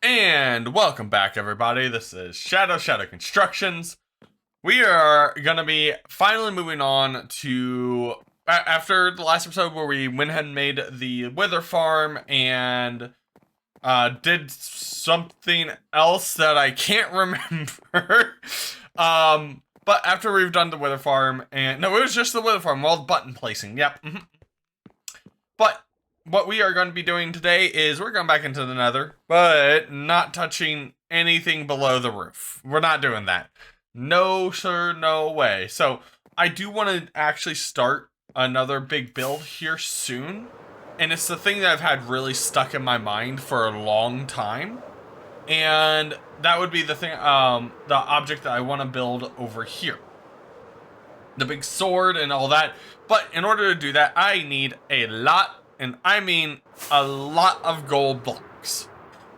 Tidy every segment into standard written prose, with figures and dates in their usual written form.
And welcome back, everybody. This is Shadow Constructions. We are going to be finally moving on to, after the last episode where we went ahead and made the wither farm and did something else that I can't remember. But after we've done the wither farm, and no, it was just the wither farm, all the button placing, yep. But what we are going to be doing today is we're going back into the nether, but not touching anything below the roof. We're not doing that. No, sir, no way. So I do want to actually start another big build here soon. And it's the thing that I've had really stuck in my mind for a long time. And that would be the thing, the object that I want to build over here. The big sword and all that. But in order to do that, I need a lot, and I mean a lot of gold blocks.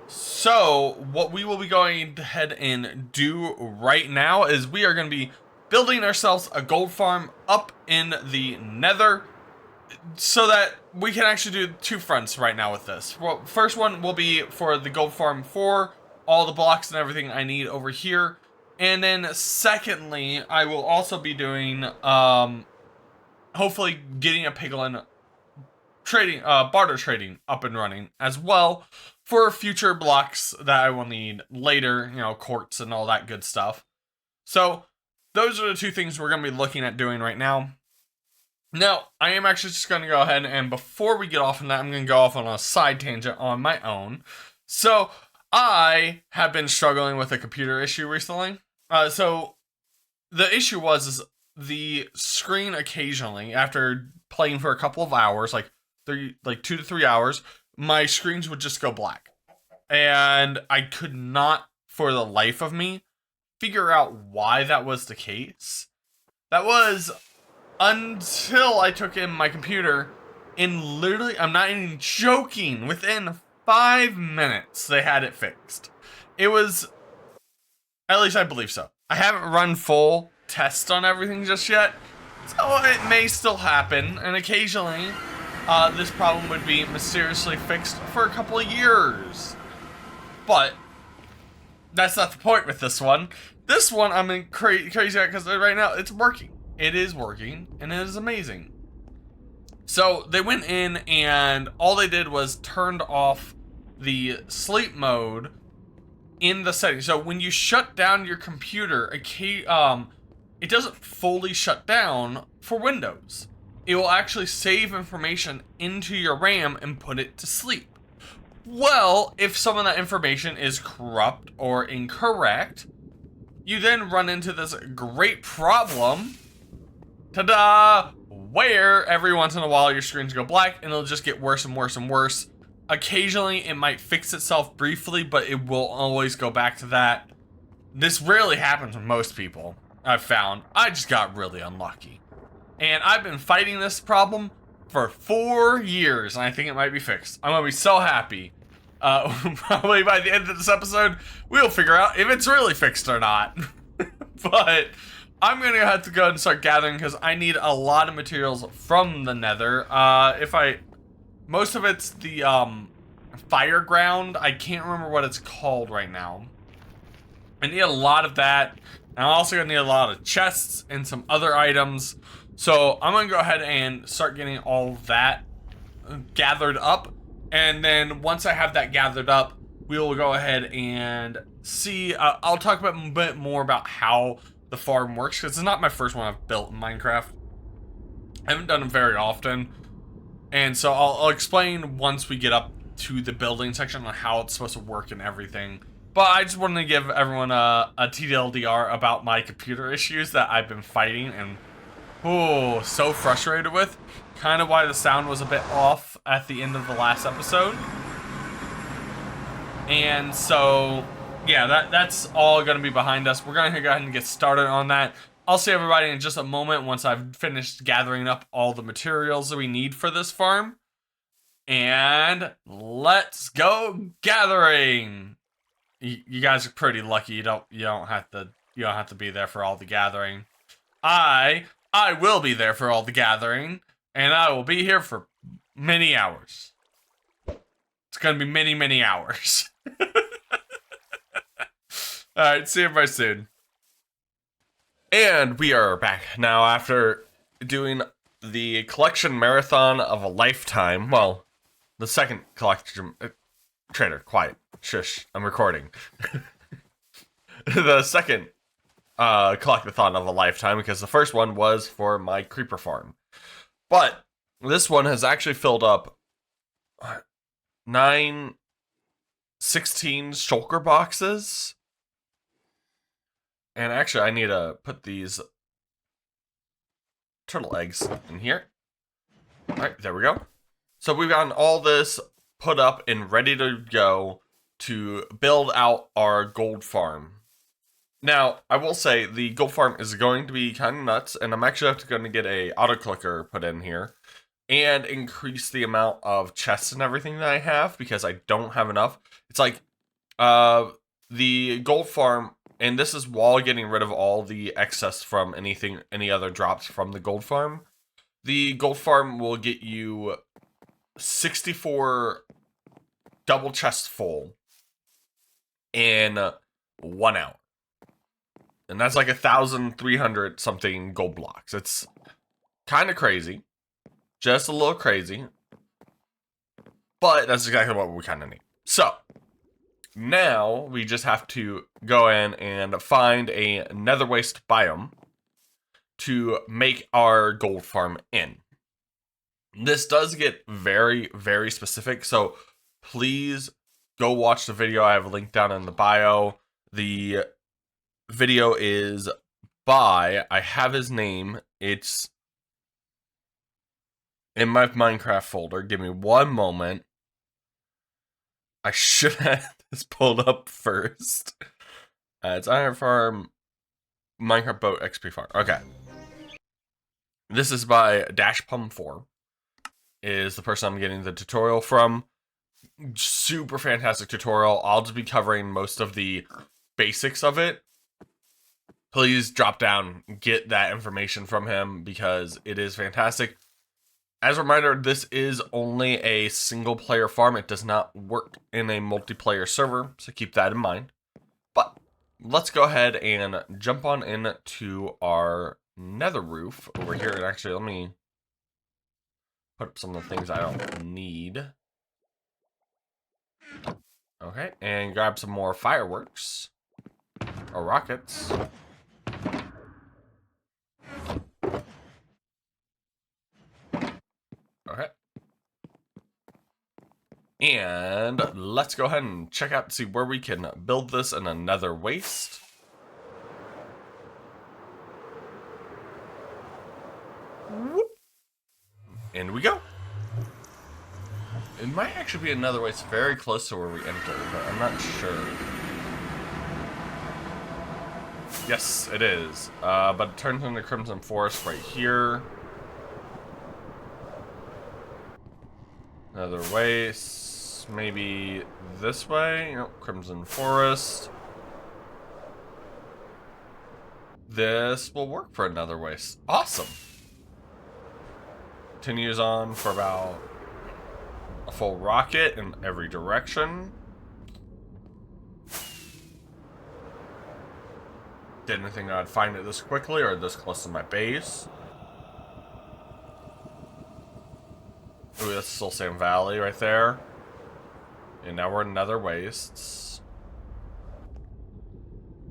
So what we will be going ahead and do right now is we are going to be building ourselves a gold farm up in the nether so that we can actually do two fronts right now with this. Well, first one will be for the gold farm for all the blocks and everything I need over here. And then secondly, I will also be doing, hopefully getting a piglin trading, barter trading up and running as well for future blocks that I will need later, you know, quartz and all that good stuff. So those are the two things we're going to be looking at doing right now. Now, I am actually just going to go ahead and before we get off on that, I'm going to go off on a side tangent on my own. So I have been struggling with a computer issue recently. So the issue was the screen occasionally, after playing for a couple of hours, like 2 to 3 hours, my screens would just go black. And I could not, for the life of me, figure out why that was the case. That was until I took in my computer, and literally, I'm not even joking, within 5 minutes, they had it fixed. It was, at least I believe so. I haven't run full tests on everything just yet, so it may still happen, and occasionally, this problem would be mysteriously fixed for a couple of years. But that's not the point with this one. This one I'm in crazy at because right now it's working. It is working, and it is amazing. So they went in, and all they did was turned off the sleep mode in the settings. So when you shut down your computer, it doesn't fully shut down for Windows. It will actually save information into your RAM and put it to sleep. Well, if some of that information is corrupt or incorrect, you then run into this great problem, ta-da, where every once in a while your screens go black and it'll just get worse and worse and worse. Occasionally it might fix itself briefly, but it will always go back to that. This rarely happens with most people, I've found. I just got really unlucky. And I've been fighting this problem for 4 years, and I think it might be fixed. I'm gonna be so happy. Probably by the end of this episode, we'll figure out if it's really fixed or not. But I'm gonna have to go and start gathering because I need a lot of materials from the nether. Most of it's the fire ground. I can't remember what it's called right now. I need a lot of that. And I'm also gonna need a lot of chests and some other items. So I'm gonna go ahead and start getting all of that gathered up. And then once I have that gathered up, we will go ahead and see. I'll talk about a bit more about how the farm works, because it's not my first one I've built in Minecraft. I haven't done it very often. And so I'll explain once we get up to the building section on how it's supposed to work and everything. But I just wanted to give everyone a TLDR about my computer issues that I've been fighting and so frustrated with. Kind of why the sound was a bit off at the end of the last episode. And so, yeah, that's all going to be behind us. We're going to go ahead and get started on that. I'll see everybody in just a moment once I've finished gathering up all the materials that we need for this farm. And let's go gathering. You guys are pretty lucky. You don't have to be there for all the gathering. I will be there for all the gathering, and I will be here for many hours. It's gonna be many hours. Alright, see you very soon. And we are back now after doing the collection marathon of a lifetime. Well, the second collection... Trader, quiet. Shush, I'm recording. The second collectathon of a lifetime, because the first one was for my creeper farm. But this one has actually filled up 16 shulker boxes. And actually, I need to put these turtle eggs in here. Alright, there we go. So we've gotten all this put up and ready to go to build out our gold farm. Now, I will say the gold farm is going to be kind of nuts, and I'm actually going to get a auto clicker put in here and increase the amount of chests and everything that I have because I don't have enough. It's like the gold farm, and this is while getting rid of all the excess from any other drops from the gold farm. The gold farm will get you 64 double chests full in 1 hour. And that's like 1,300 something gold blocks. It's kind of crazy. Just a little crazy. But that's exactly what we kind of need. So, now we just have to go in and find a nether waste biome to make our gold farm in. This does get very, very specific, so please go watch the video. I have a link down in the bio. The video is by, I have his name, it's in my Minecraft folder. Give me one moment. I should have this pulled up first. It's Iron Farm, Minecraft Boat XP Farm. Okay. This is by Dashpum4. Is the person I'm getting the tutorial from. Super fantastic tutorial. I'll just be covering most of the basics of it. Please drop down, get that information from him because it is fantastic. As a reminder, this is only a single player farm. It does not work in a multiplayer server, so keep that in mind. But let's go ahead and jump on into our nether roof over here. And actually, let me put up some of the things I don't need. Okay, and grab some more fireworks. Or rockets. Okay. And let's go ahead and check out to see where we can build this in a nether waste. Whoop. In we go. It might actually be another waste very close to where we entered, but I'm not sure. Yes, it is. But it turns into Crimson Forest right here. Another waste. Maybe this way. Nope, Crimson Forest. This will work for another waste. Awesome. Continues on for about a full rocket in every direction. Didn't think I'd find it this quickly or this close to my base. Ooh, that's still Sand Valley right there. And now we're in nether wastes.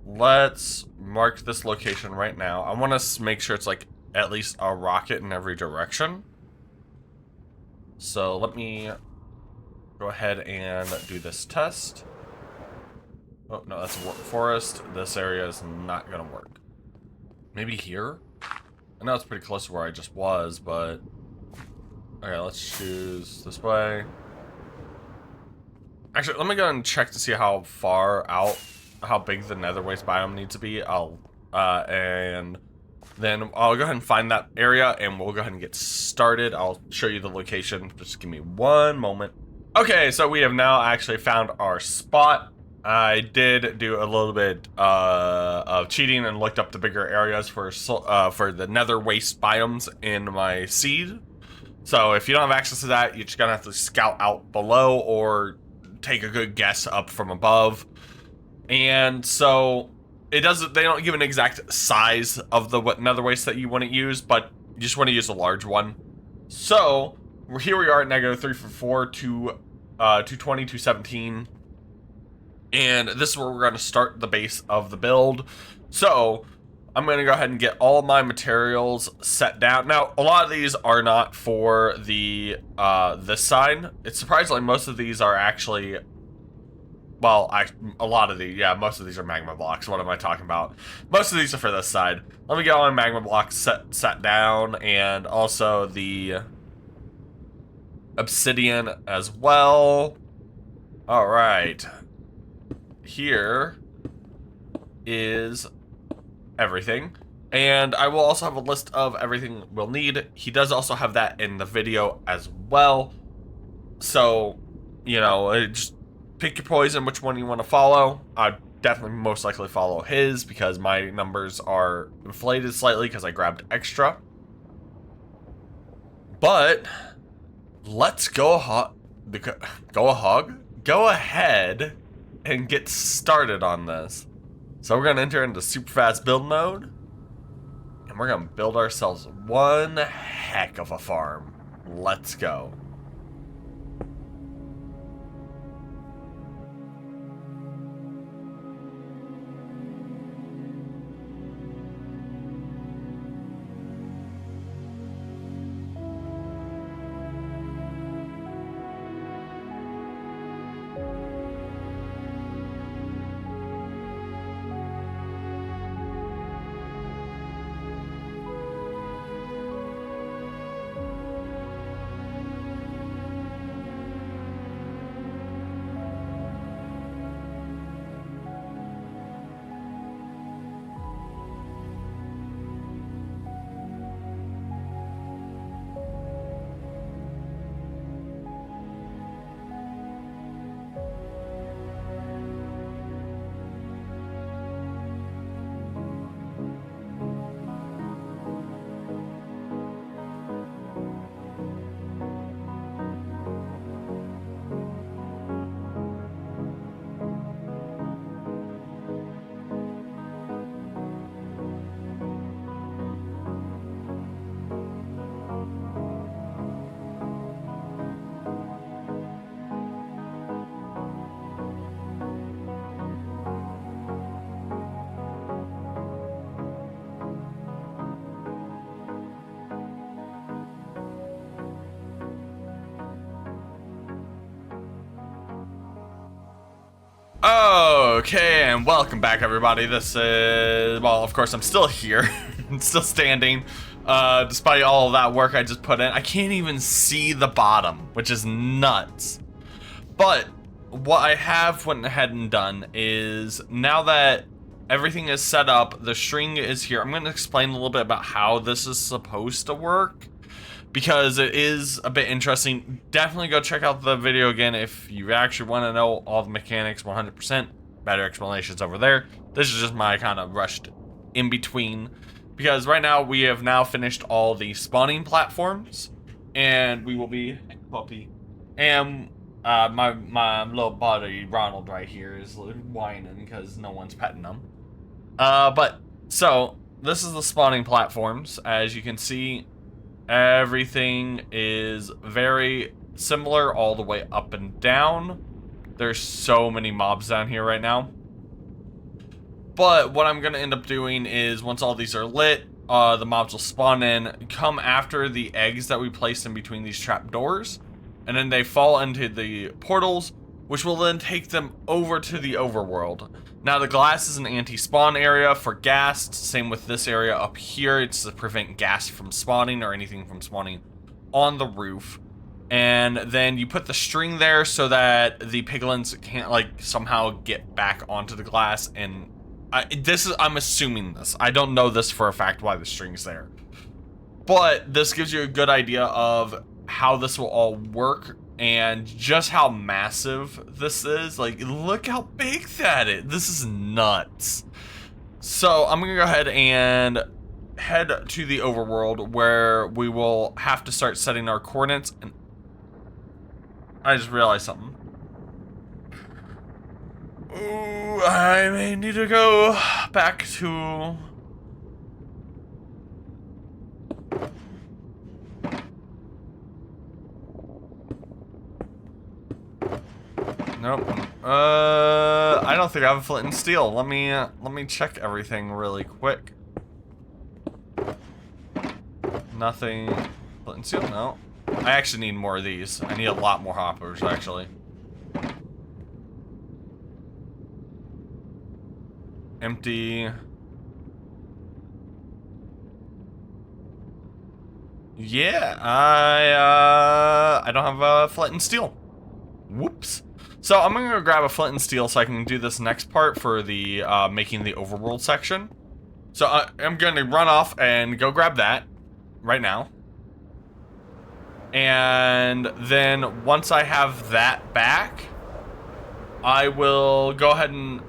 Let's mark this location right now. I want to make sure it's like at least a rocket in every direction. So let me go ahead and do this test. Oh, no, that's a forest. This area is not going to work. Maybe here? I know it's pretty close to where I just was, but... Okay, let's choose this way. Actually, let me go and check to see how far out, how big the nether waste biome needs to be. And then I'll go ahead and find that area, and we'll go ahead and get started. I'll show you the location. Just give me one moment. Okay, so we have now actually found our spot. I did do a little bit of cheating and looked up the bigger areas for the nether waste biomes in my seed. So if you don't have access to that, you're just gonna have to scout out below or take a good guess up from above. And so it doesn't. They don't give an exact size of the nether waste that you want to use, but you just want to use a large one. So here we are at -344 to 220, 217, and this is where we're going to start the base of the build. So I'm going to go ahead and get all my materials set down. Now, a lot of these are not for the this side. It's surprisingly most of these are actually, well, most of these are magma blocks. What am I talking about? Most of these are for this side. Let me get all my magma blocks set down, and also the obsidian as well. All right. Here is everything, and I will also have a list of everything we'll need. He does also have that in the video as well, so you know, just pick your poison, which one you want to follow. I'd definitely most likely follow his because my numbers are inflated slightly because I grabbed extra. But let's go ahead and get started on this. So we're gonna enter into super fast build mode, and we're gonna build ourselves one heck of a farm. Let's go. Okay, and welcome back, everybody. This is, well, of course, I'm still here. I'm still standing. Despite all of that work I just put in, I can't even see the bottom, which is nuts. But what I have went ahead and done is, now that everything is set up, the string is here. I'm going to explain a little bit about how this is supposed to work, because it is a bit interesting. Definitely go check out the video again if you actually want to know all the mechanics 100%. Better explanations over there. This is just my kind of rushed in between, because right now we have now finished all the spawning platforms, and we will be puppy. And my little buddy Ronald right here is whining because no one's petting him. But so this is the spawning platforms. As you can see, everything is very similar all the way up and down. There's so many mobs down here right now. But what I'm going to end up doing is, once all these are lit, the mobs will spawn in, come after the eggs that we placed in between these trap doors, and then they fall into the portals, which will then take them over to the overworld. Now, the glass is an anti-spawn area for ghast. Same with this area up here. It's to prevent ghast from spawning or anything from spawning on the roof. And then you put the string there so that the piglins can't, like, somehow get back onto the glass. And I'm assuming this. I don't know this for a fact why the string's there. But this gives you a good idea of how this will all work and just how massive this is. Like, look how big that is. This is nuts. So I'm gonna go ahead and head to the overworld, where we will have to start setting our coordinates. And I just realized something. Ooh, I may need to go back to... Nope. I don't think I have a flint and steel. Let me check everything really quick. Nothing. Flint and steel? No. I actually need more of these. I need a lot more hoppers, actually. Empty. Yeah, I don't have a flint and steel. Whoops. So I'm gonna go grab a flint and steel so I can do this next part for the making the overworld section. So I'm gonna run off and go grab that right now. And then once I have that back, I will go ahead and...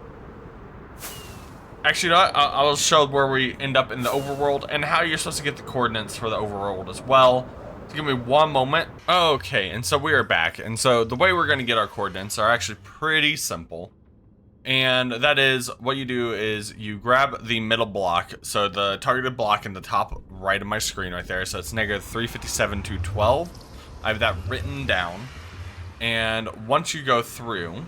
Actually, you know what? I'll show where we end up in the overworld and how you're supposed to get the coordinates for the overworld as well. So give me one moment. Okay, and so we are back. And so the way we're going to get our coordinates are actually pretty simple. And that is, what you do is you grab the middle block, so the targeted block in the top right of my screen right there. So it's negative 357 to 12. I have that written down. And once you go through...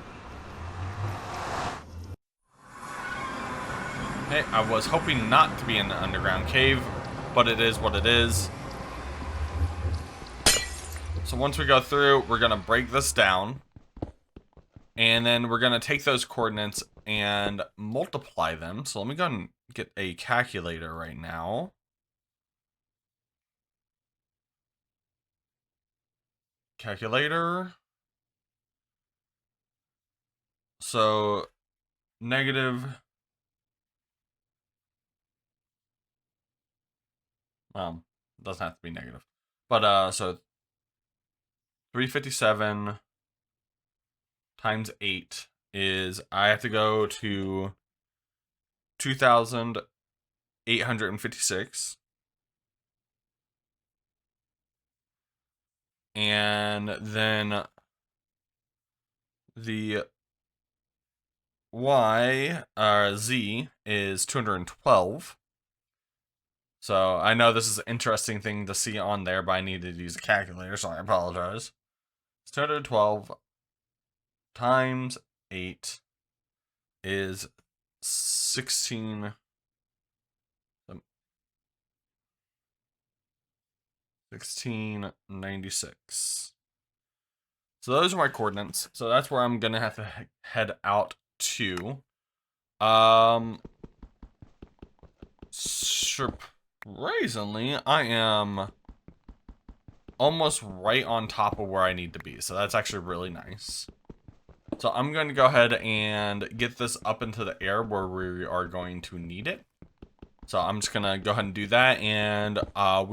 Hey, I was hoping not to be in the underground cave, but it is what it is. So once we go through, we're going to break this down. And then we're going to take those coordinates and multiply them. So let me go and get a calculator right now. Calculator. So negative... doesn't have to be negative. But, so 357 times 8 is, I have to go to 2,856. And then the Y, Z is 212. So I know this is an interesting thing to see on there, but I needed to use a calculator, so I apologize. 212 times 8 is 1696. So those are my coordinates. So that's where I'm gonna have to head out to. Surprisingly, I am almost right on top of where I need to be. So that's actually really nice. So I'm going to go ahead and get this up into the air where we are going to need it. So I'm just going to go ahead and do that, and I'll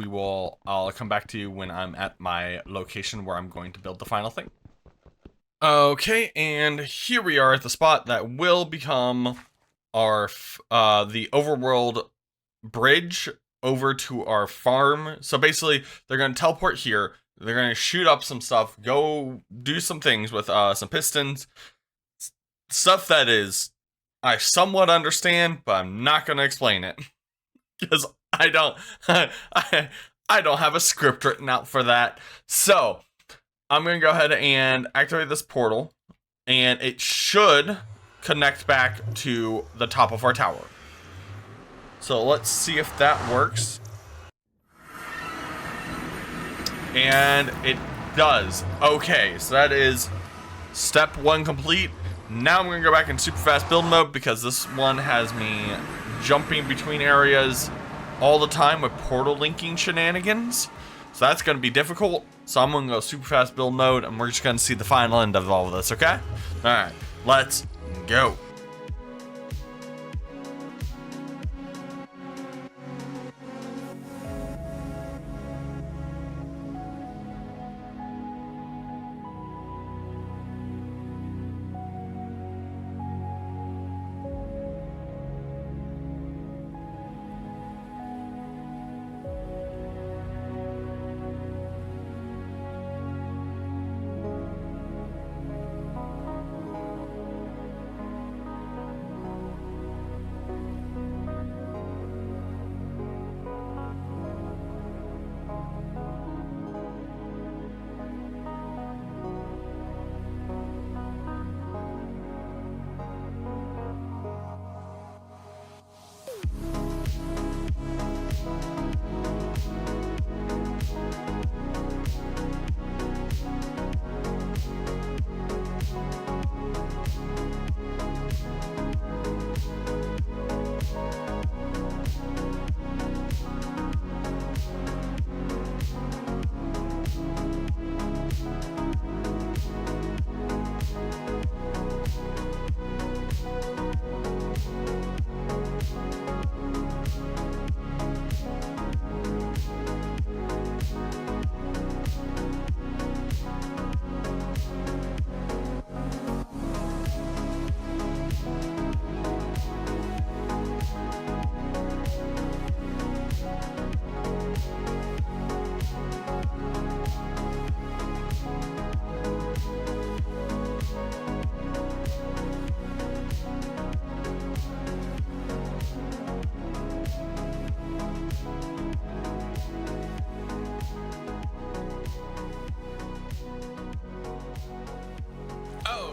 come back to you when I'm at my location where I'm going to build the final thing. Okay, and here we are at the spot that will become our the overworld bridge over to our farm. So basically, they're going to teleport here. They're going to shoot up some stuff, go do some things with some pistons. Stuff that is, I somewhat understand, but I'm not going to explain it. Because I don't have a script written out for that. So, I'm going to go ahead and activate this portal. And it should connect back to the top of our tower. So let's see if that works. And it does. Okay, so that is step 1 complete. Now I'm going to go back in super fast build mode because this one has me jumping between areas all the time with portal linking shenanigans. So that's going to be difficult. So I'm going to go super fast build mode and we're just going to see the final end of all of this, okay? Alright, let's go.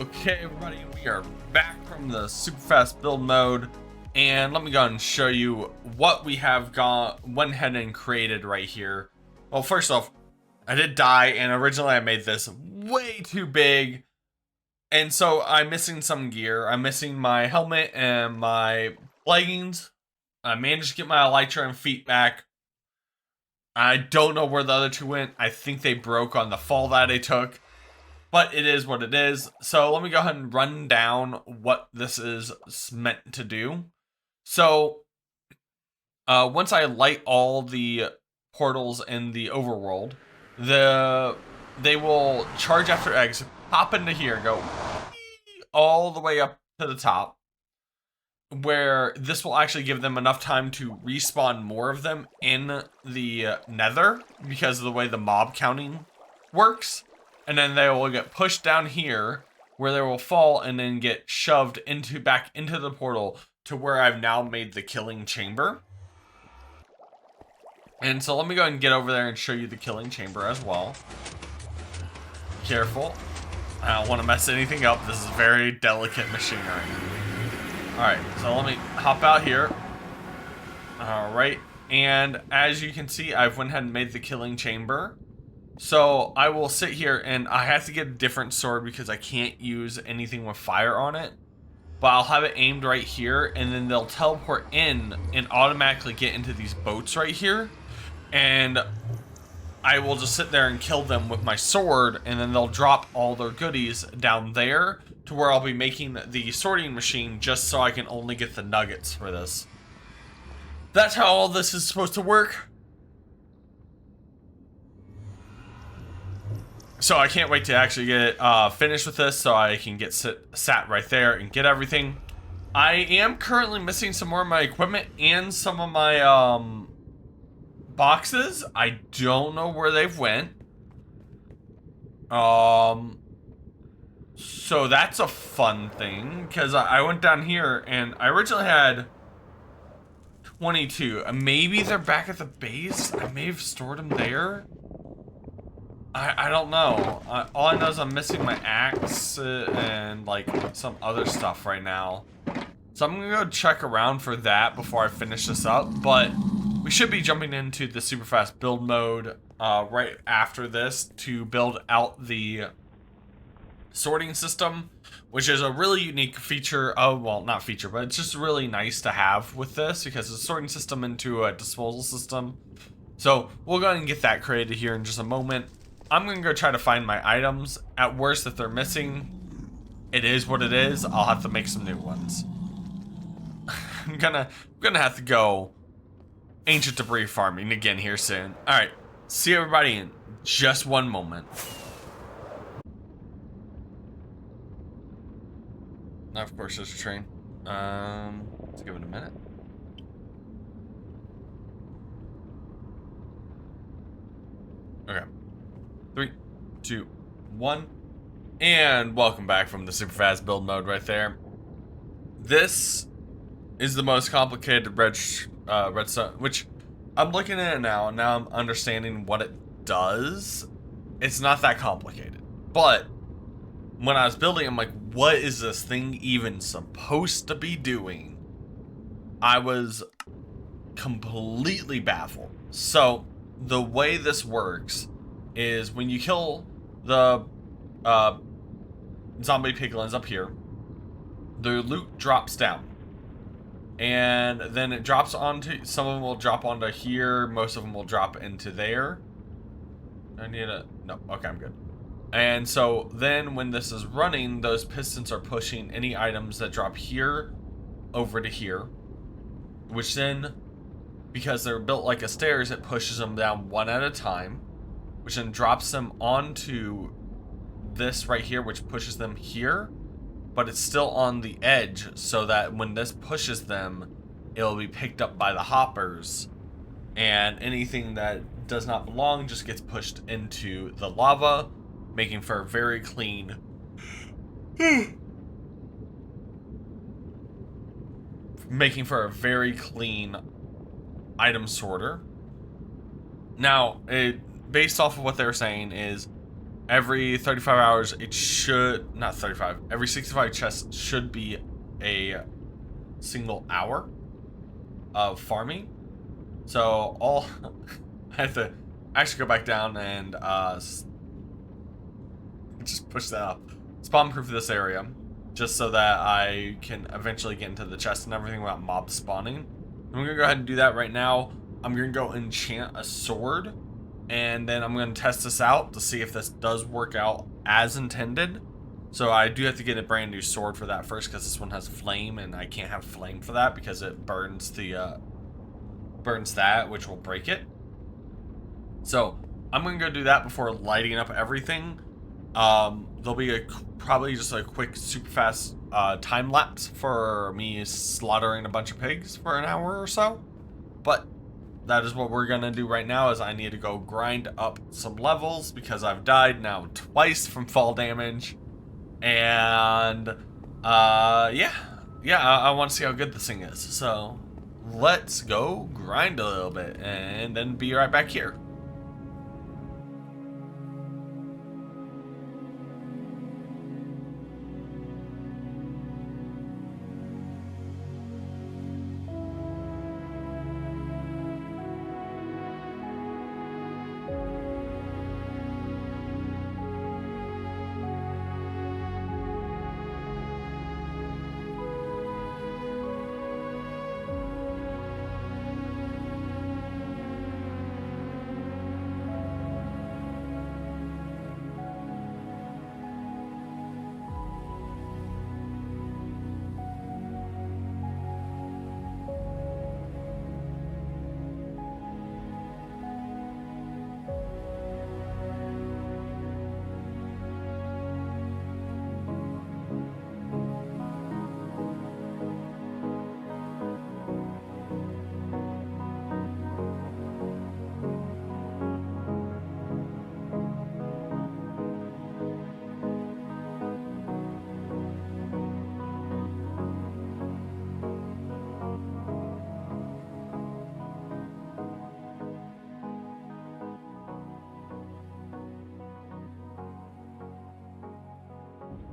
Okay, everybody, we are back from the super fast build mode, and let me go and show you what we have went ahead and created right here. Well, first off, I did die, and originally I made this way too big, and so I'm missing some gear. I'm missing my helmet and my leggings. I managed to get my elytra and feet back. I don't know where the other two went. I think they broke on the fall that I took. But it is what it is. So let me go ahead and run down what this is meant to do. So once I light all the portals in the overworld, they will charge after eggs, pop into here, go all the way up to the top, where this will actually give them enough time to respawn more of them in the nether because of the way the mob counting works. And then they will get pushed down here where they will fall and then get shoved back into the portal to where I've now made the killing chamber. And so let me go ahead and get over there and show you the killing chamber as well. Careful. I don't want to mess anything up. This is very delicate machinery. Alright, so let me hop out here. Alright, and as you can see, I've went ahead and made the killing chamber. So I will sit here, and I have to get a different sword because I can't use anything with fire on it. But I'll have it aimed right here, and then they'll teleport in and automatically get into these boats right here. And I will just sit there and kill them with my sword, and then they'll drop all their goodies down there to where I'll be making the sorting machine just so I can only get the nuggets for this. That's how all this is supposed to work. So I can't wait to actually get finished with this so I can get sat right there and get everything. I am currently missing some more of my equipment and some of my boxes. I don't know where they've went. So that's a fun thing because I went down here and I originally had 22. Maybe they're back at the base. I may have stored them there. I don't know. All I know is I'm missing my axe and like some other stuff right now. So I'm gonna go check around for that before I finish this up. But we should be jumping into the super fast build mode right after this to build out the sorting system, which is a really unique feature. Oh, well, not feature, but it's just really nice to have with this because it's a sorting system into a disposal system. So we'll go ahead and get that created here in just a moment. I'm gonna go try to find my items. At worst, if they're missing, it is what it is. I'll have to make some new ones. I'm gonna have to go ancient debris farming again here soon. All right, see everybody in just one moment. Now, of course, there's a train. Let's give it a minute. Okay. 3, 2, 1, and welcome back from the super fast build mode right there. This is the most complicated redstone, which I'm looking at it now, and now I'm understanding what it does. It's not that complicated, but when I was building, I'm like, what is this thing even supposed to be doing? I was completely baffled. So the way this works is when you kill the zombie piglins up here, the loot drops down. And then it drops onto, some of them will drop onto here, most of them will drop into there. I need a, no, okay, I'm good. And so then when this is running, those pistons are pushing any items that drop here over to here, which then, because they're built like a stairs, it pushes them down one at a time, which then drops them onto this right here, which pushes them here, but it's still on the edge so that when this pushes them, it'll be picked up by the hoppers, and anything that does not belong just gets pushed into the lava, making for a very clean item sorter. Now, based off of what they're saying is every 35 hours, it should, not 35, every 65 chests should be a single hour of farming. So all, I have to actually go back down and just push that up. Spawn proof this area, just so that I can eventually get into the chest and everything without mob spawning. I'm gonna go ahead and do that right now. I'm gonna go enchant a sword, and then I'm gonna test this out to see if this does work out as intended. So I do have to get a brand new sword for that first, because this one has flame, and I can't have flame for that because it burns the burns that, which will break it. So I'm gonna go do that before lighting up everything. There'll be probably just a quick, super fast time lapse for me slaughtering a bunch of pigs for an hour or so. But that is what we're gonna do right now. Is I need to go grind up some levels because I've died now twice from fall damage, and yeah, I want to see how good this thing is. So let's go grind a little bit and then be right back here.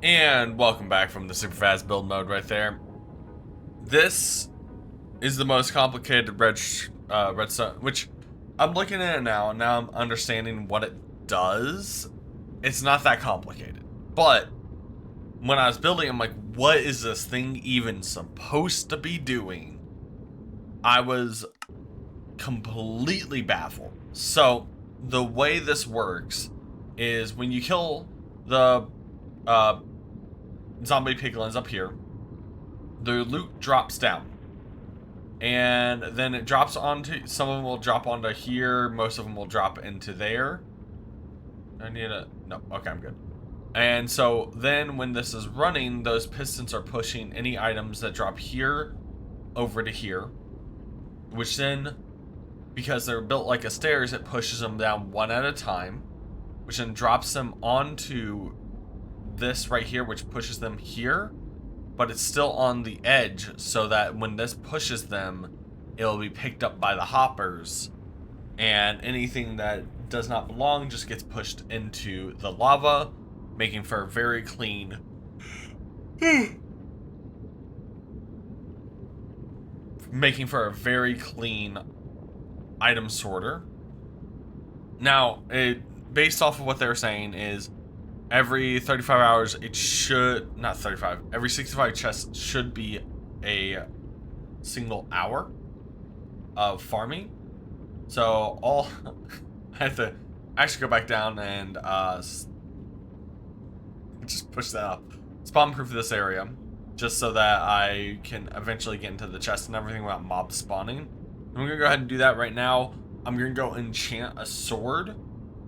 And welcome back from the super fast build mode right there. This is the most complicated redstone, which I'm looking at it now, and now I'm understanding what it does. It's not that complicated, but when I was building, I'm like, what is this thing even supposed to be doing? I was completely baffled. So the way this works is when you kill the zombie piglins up here, the loot drops down, and then it drops onto, some of them will drop onto here, most of them will drop into there. I need a, no, okay, I'm good. And so then when this is running, those pistons are pushing any items that drop here over to here, which then, because they're built like a stairs, it pushes them down one at a time, which then drops them onto this right here, which pushes them here, but it's still on the edge, so that when this pushes them, it'll be picked up by the hoppers, and anything that does not belong just gets pushed into the lava, making for a very clean making for a very clean item sorter. Now, based off of what they're saying, is every 35 hours, it should, not 35, every 65 chests should be a single hour of farming. So all, I have to actually go back down and just push that up. Spawn proof this area, just so that I can eventually get into the chest and everything without mob spawning. I'm gonna go ahead and do that right now. I'm gonna go enchant a sword,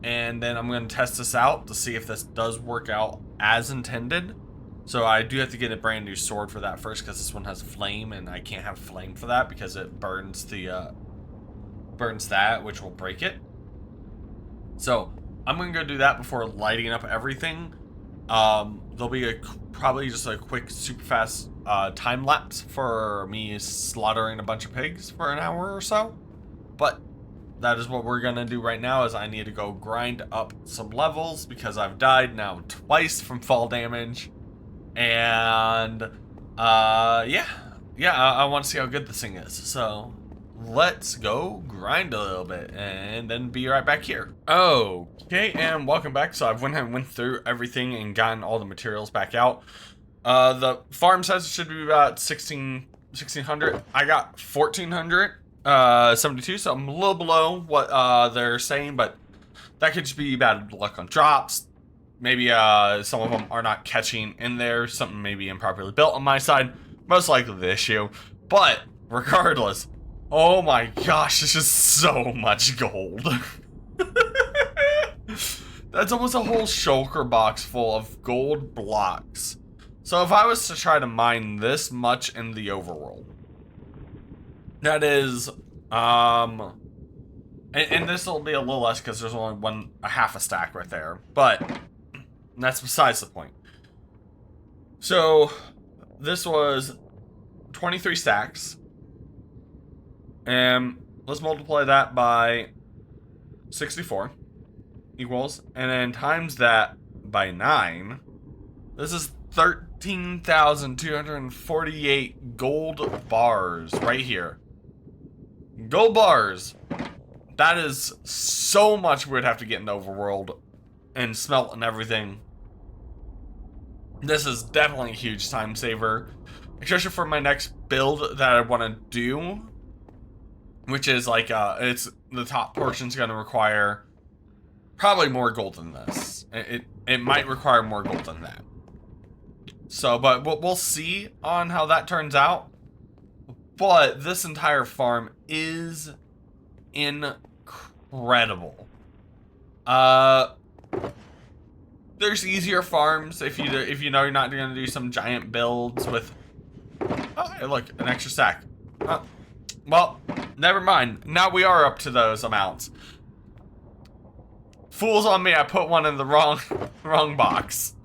and then I'm going to test this out to see if this does work out as intended. So I do have to get a brand new sword for that first, because this one has flame, and I can't have flame for that because it burns the burns that, which will break it. So I'm going to go do that before lighting up everything. There'll be probably just a quick, super fast time lapse for me slaughtering a bunch of pigs for an hour or so. But that is what we're gonna do right now. Is I need to go grind up some levels because I've died now twice from fall damage, and yeah, I want to see how good this thing is. So let's go grind a little bit and then be right back here. Okay, and welcome back. So I've went through everything and gotten all the materials back out. The farm size should be about 1600. I got 1472, so I'm a little below what they're saying, but that could just be bad luck on drops. Maybe some of them are not catching in there. Something may be improperly built on my side. Most likely the issue. But regardless, oh my gosh, this is so much gold. That's almost a whole shulker box full of gold blocks. So if I was to try to mine this much in the overworld, that is, and this will be a little less because there's only a half a stack right there, but that's besides the point. So this was 23 stacks, and let's multiply that by 64 equals, and then times that by 9. This is 13,248 gold bars right here. Gold bars. That is so much we'd have to get in the overworld and smelt and everything. This is definitely a huge time saver, especially for my next build that I want to do, which is like it's the top portion's going to require probably more gold than this. It might require more gold than that. So, but we'll see on how that turns out. But this entire farm is incredible. There's easier farms if you know you're not going to do some giant builds with. Oh, hey, look, an extra stack. Well, never mind. Now we are up to those amounts. Fools on me! I put one in the wrong box.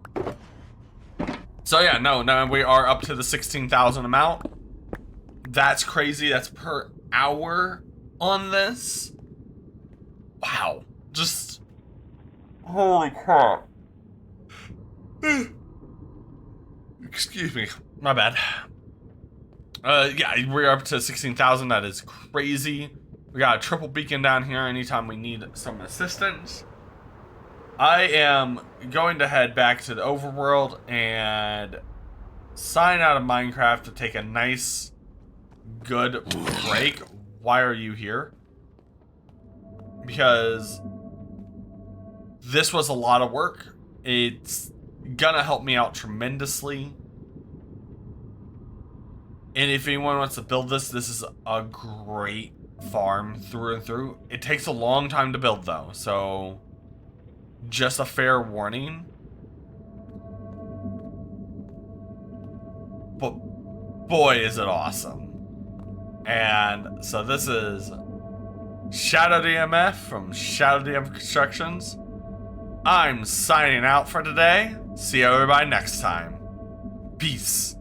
So yeah, no, we are up to the 16,000 amount. That's crazy. That's per hour on this. Wow. Just holy crap. Excuse me. My bad. Yeah, we're up to 16,000. That is crazy. We got a triple beacon down here anytime we need some assistance. I am going to head back to the overworld and sign out of Minecraft to take a nice, good break. Why are you here? Because this was a lot of work. It's gonna help me out tremendously. And if anyone wants to build this is a great farm through and through. It takes a long time to build though, so just a fair warning. But boy, is it awesome. And so this is Shadowdmf from Shadowdmf Constructions. I'm signing out for today. See everybody next time. Peace.